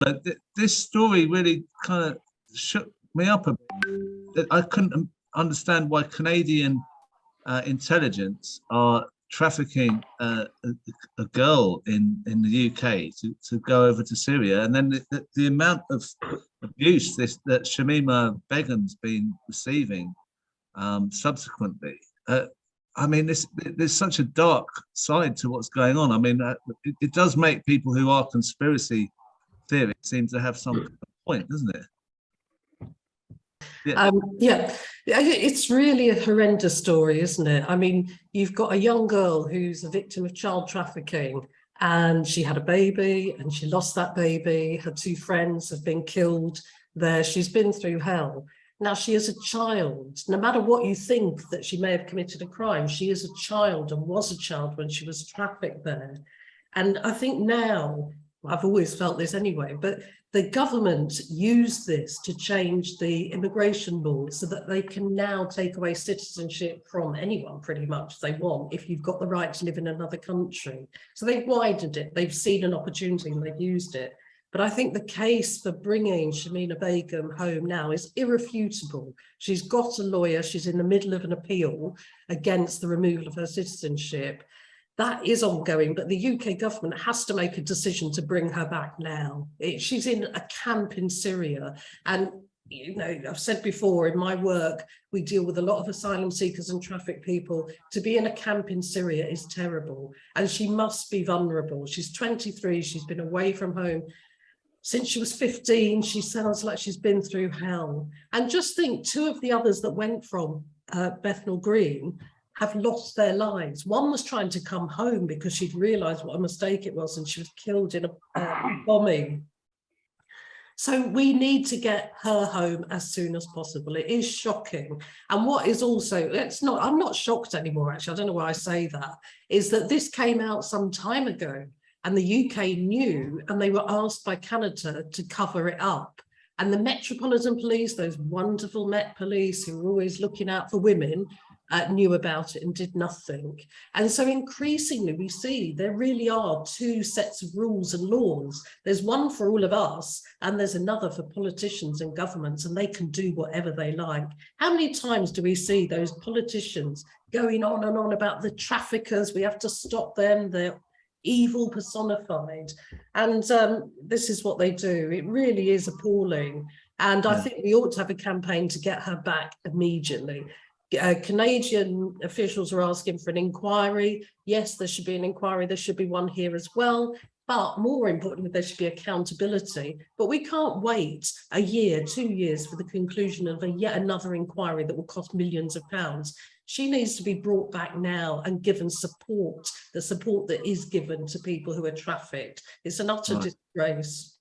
But this story really kind of shook me up a bit. I couldn't understand why Canadian intelligence are trafficking a girl in the UK to go over to Syria, and then the amount of abuse that Shamima Begum's been receiving subsequently. I mean, there's such a dark side to what's going on. I mean, it does make people who are conspiracy theories seem to have some kind of point, doesn't it? Yeah. Yeah, it's really a horrendous story, isn't it? I mean, you've got a young girl who's a victim of child trafficking, and she had a baby and she lost that baby. Her two friends have been killed there. She's been through hell. Now, she is a child. No matter what you think that she may have committed a crime, she is a child and was a child when she was trafficked there. And I think now, I've always felt this anyway, but the government used this to change the immigration laws so that they can now take away citizenship from anyone pretty much they want if you've got the right to live in another country. So they've widened it, they've seen an opportunity and they've used it. But I think the case for bringing Shamima Begum home now is irrefutable. She's got a lawyer, she's in the middle of an appeal against the removal of her citizenship. That is ongoing, but the UK government has to make a decision to bring her back now. She's in a camp in Syria. And, you know, I've said before, in my work, we deal with a lot of asylum seekers and trafficked people. To be in a camp in Syria is terrible. And she must be vulnerable. She's 23, she's been away from home since she was 15. She sounds like she's been through hell. And just think, two of the others that went from Bethnal Green have lost their lives. One was trying to come home because she'd realised what a mistake it was and she was killed in a bombing. So we need to get her home as soon as possible. It is shocking. And what is also, I'm not shocked anymore, actually, I don't know why I say that, is that this came out some time ago and the UK knew, and they were asked by Canada to cover it up. And the Metropolitan Police, those wonderful Met Police who are always looking out for women, knew about it and did nothing. And so increasingly we see there really are two sets of rules and laws. There's one for all of us and there's another for politicians and governments, and they can do whatever they like. How many times do we see those politicians going on and on about the traffickers? We have to stop them, they're evil personified. And this is what they do. It really is appalling. And I think we ought to have a campaign to get her back immediately. Canadian officials are asking for an inquiry. Yes, there should be an inquiry. There should be one here as well. But more importantly, there should be accountability. But we can't wait a year, 2 years for the conclusion of yet another inquiry that will cost millions of pounds. She needs to be brought back now and given support, the support that is given to people who are trafficked. It's an utter disgrace.